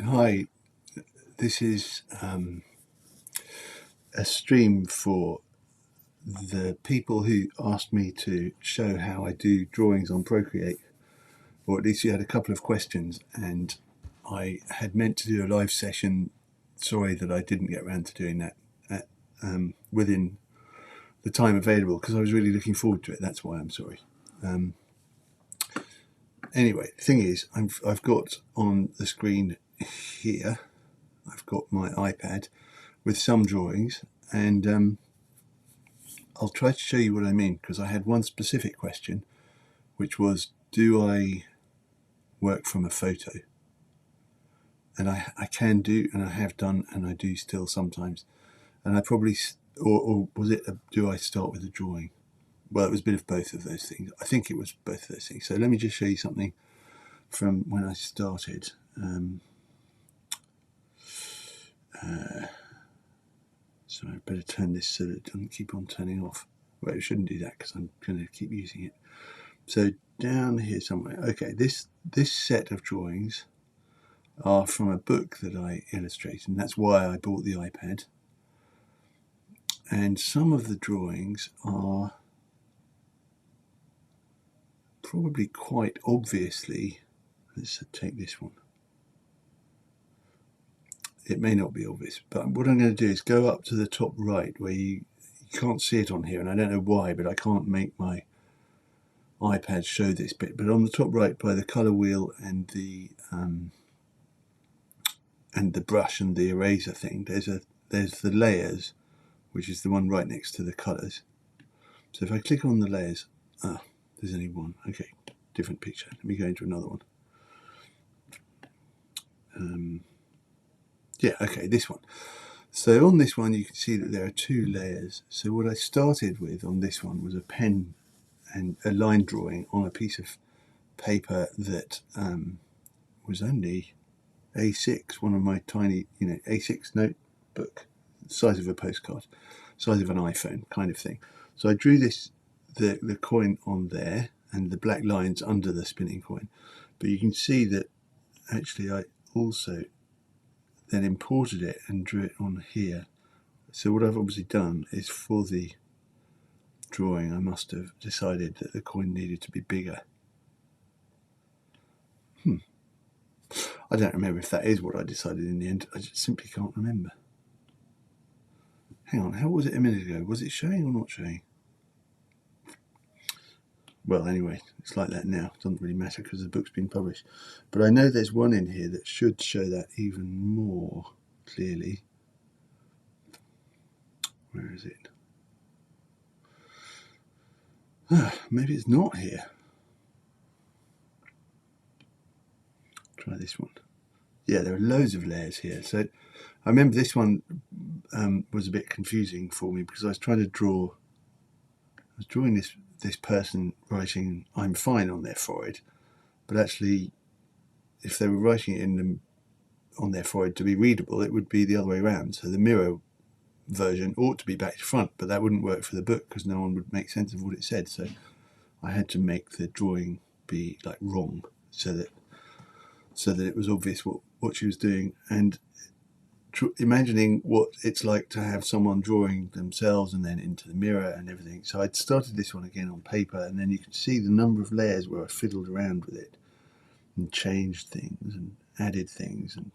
Hi, this is a stream for the people who asked me to show how I do drawings on Procreate, or at least you had a couple of questions, and I had meant to do a live session. Sorry that I didn't get around to doing that within the time available, because I was really looking forward to it. That's why I'm sorry. Anyway, the thing is, I've got on the screen here, I've got my iPad with some drawings, and I'll try to show you what I mean, because I had one specific question, which was, do I work from a photo? And I can do, and I have done, and I do still sometimes. And I probably, or was it, do I start with a drawing? Well, it was a bit of both of those things. I think it was both of those things. So let me just show you something from when I started. So I better turn this so that it doesn't keep on turning off. Well, it shouldn't do that because I'm going to keep using it. So down here somewhere. Okay, this set of drawings are from a book that I illustrate, and that's why I bought the iPad. And some of the drawings are probably quite obviously, let's take this one. It may not be obvious, but what I'm going to do is go up to the top right where you can't see it on here, and I don't know why, but I can't make my iPad show this bit. But on the top right by the colour wheel and the brush and the eraser thing, there's the layers, which is the one right next to the colours. So if I click on the layers, there's only one. Okay, different picture. Let me go into another one. Yeah, okay, this one. So on this one, you can see that there are two layers. So what I started with on this one was a pen and a line drawing on a piece of paper that was only A6, one of my tiny, A6 notebook, size of a postcard, size of an iPhone kind of thing. So I drew the coin on there and the black lines under the spinning coin. But you can see that actually I also then imported it and drew it on here. So what I've obviously done is, for the drawing, I must have decided that the coin needed to be bigger. I don't remember if that is what I decided in the end. I just simply can't remember. Hang on, how was it a minute ago? Was it showing or not showing? Well, anyway, it's like that now. It doesn't really matter because the book's been published. But I know there's one in here that should show that even more clearly. Where is it? Maybe it's not here. Try this one. Yeah, there are loads of layers here. So I remember this one was a bit confusing for me because I was trying to draw. I was drawing this person writing "I'm fine" on their forehead, but actually, if they were writing it on their forehead to be readable, it would be the other way around. So the mirror version ought to be back to front, but that wouldn't work for the book because no one would make sense of what it said. So I had to make the drawing be like wrong, so that it was obvious what she was doing, and imagining what it's like to have someone drawing themselves and then into the mirror and everything. So I'd started this one again on paper, and then you can see the number of layers where I fiddled around with it and changed things and added things, and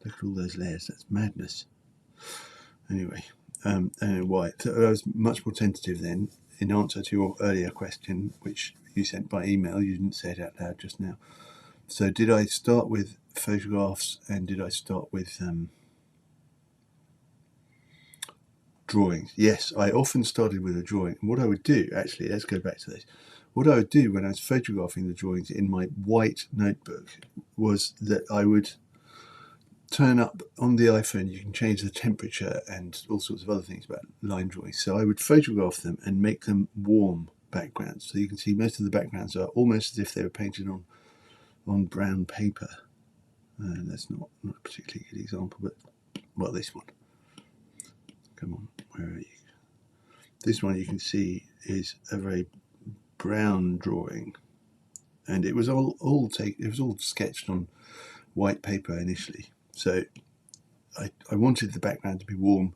look at all those layers. That's madness. Anyway, I don't know why. So I was much more tentative then, in answer to your earlier question, which you sent by email. You didn't say it out loud just now. So did I start with photographs and did I start with drawings? Yes, I often started with a drawing. And what I would do, actually, let's go back to this. What I would do when I was photographing the drawings in my white notebook was that I would turn up on the iPhone. You can change the temperature and all sorts of other things about line drawings. So I would photograph them and make them warm backgrounds. So you can see most of the backgrounds are almost as if they were painted on brown paper. That's not a particularly good example, but, well, this one. Come on, where are you? This one you can see is a very brown drawing, and it was all sketched on white paper initially. So I wanted the background to be warm.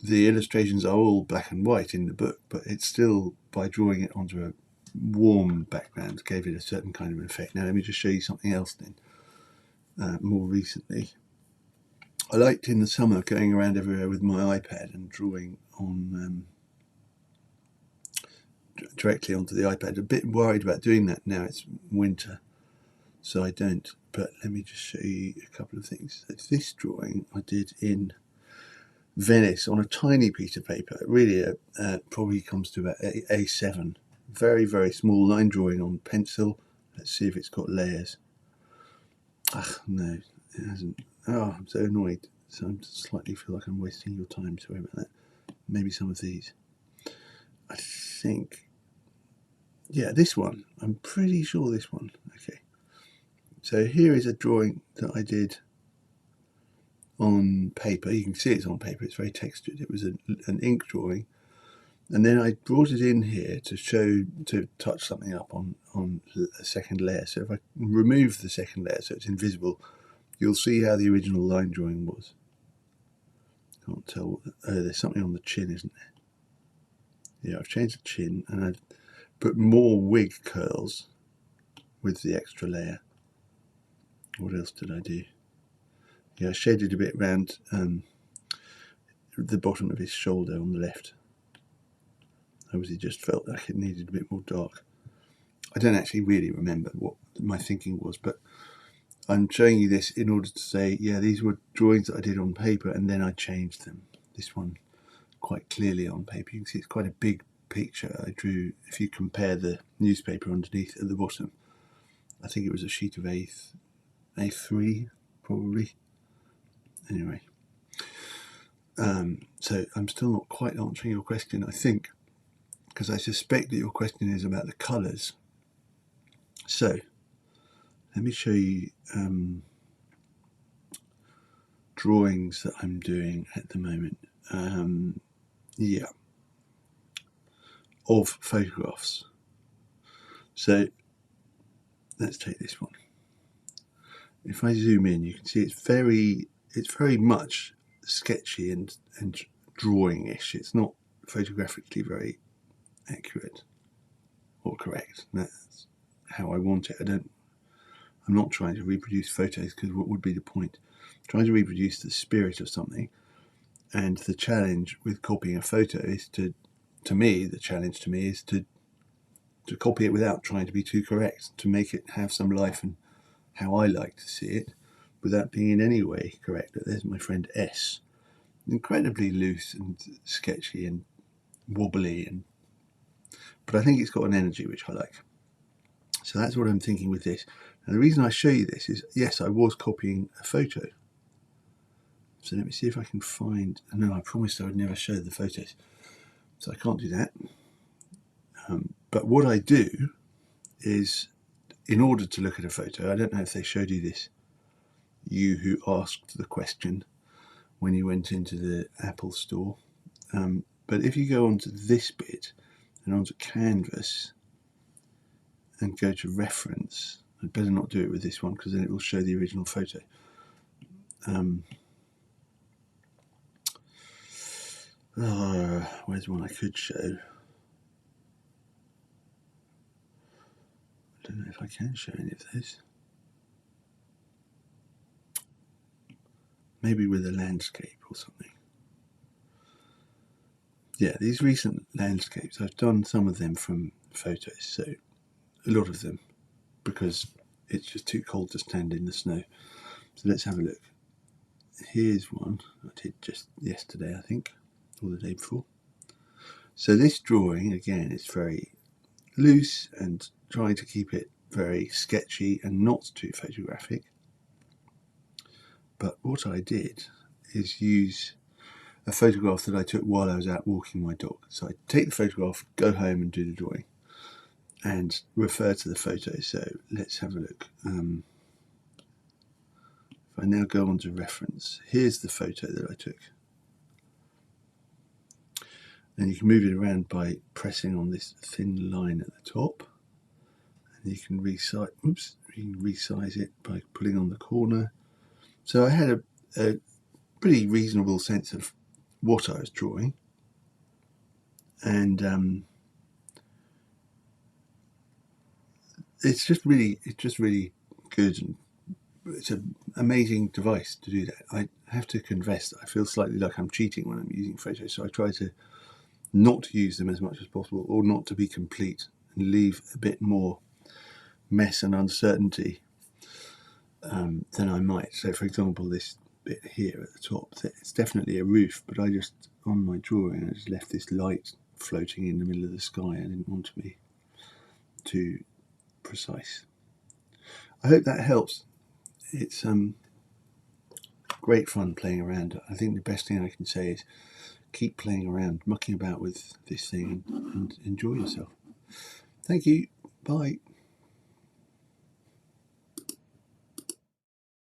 The illustrations are all black and white in the book, but it's still, by drawing it onto a warm background, gave it a certain kind of effect. Now let me just show you something else then. More recently, I liked in the summer going around everywhere with my iPad and drawing on directly onto the iPad. A bit worried about doing that now it's winter, so I don't. But let me just show you a couple of things. So this drawing I did in Venice on a tiny piece of paper. It really probably comes to about A7. Very, very small line drawing on pencil. Let's see if it's got layers. No, it hasn't. Oh, I'm so annoyed. So I slightly feel like I'm wasting your time. Sorry about that. Maybe some of these. I think, yeah, this one. I'm pretty sure this one. Okay. So here is a drawing that I did on paper. You can see it's on paper. It's very textured. It was an ink drawing. And then I brought it in here to touch something up on a second layer. So if I remove the second layer so it's invisible, you'll see how the original line drawing was. Can't tell. Oh, there's something on the chin, isn't there? Yeah, I've changed the chin and I've put more wig curls with the extra layer. What else did I do? Yeah, I shaded a bit around the bottom of his shoulder on the left. Obviously just felt like it needed a bit more dark. I don't actually really remember what my thinking was, but I'm showing you this in order to say, yeah, these were drawings that I did on paper and then I changed them. This one quite clearly on paper. You can see it's quite a big picture I drew. If you compare the newspaper underneath at the bottom, I think it was a sheet of A3 probably. Anyway, so I'm still not quite answering your question, I think, because I suspect that your question is about the colours. So let me show you drawings that I'm doing at the moment. Yeah, of photographs. So let's take this one. If I zoom in, you can see it's very much sketchy and drawing-ish. It's not photographically very accurate or correct. That's how I want it. I'm not trying to reproduce photos, because what would be the point? I'm trying to reproduce the spirit of something, and the challenge with copying a photo is to copy it without trying to be too correct, to make it have some life and how I like to see it, without being in any way correct. There's my friend S. Incredibly loose and sketchy and wobbly, but I think it's got an energy which I like. So that's what I'm thinking with this. And the reason I show you this is, yes, I was copying a photo. So let me see if I can find... No, I promised I would never show the photos, so I can't do that. But what I do is, in order to look at a photo, I don't know if they showed you this, you who asked the question when you went into the Apple store, but if you go onto this bit and onto Canvas and go to reference, I'd better not do it with this one because then it will show the original photo. Where's one I could show? I don't know if I can show any of those. Maybe with a landscape or something. Yeah, these recent landscapes, I've done some of them from photos, so a lot of them, because it's just too cold to stand in the snow. So let's have a look. Here's one I did just yesterday, I think, or the day before. So this drawing, again, is very loose and trying to keep it very sketchy and not too photographic. But what I did is use a photograph that I took while I was out walking my dog. So I take the photograph, go home and do the drawing, and refer to the photo. So let's have a look. If I now go on to reference, here's the photo that I took. And you can move it around by pressing on this thin line at the top. You can resize it by pulling on the corner. So I had a pretty reasonable sense of what I was drawing, and it's just really good, and it's an amazing device to do that. I have to confess that I feel slightly like I'm cheating when I'm using photos, so I try to not use them as much as possible, or not to be complete, and leave a bit more mess and uncertainty than I might. So for example, this bit here at the top, it's definitely a roof, but I just, on my drawing, I just left this light floating in the middle of the sky. I didn't want to be too precise. I hope that helps. It's great fun playing around. I think the best thing I can say is keep playing around, mucking about with this thing, and enjoy yourself. Thank you. Bye.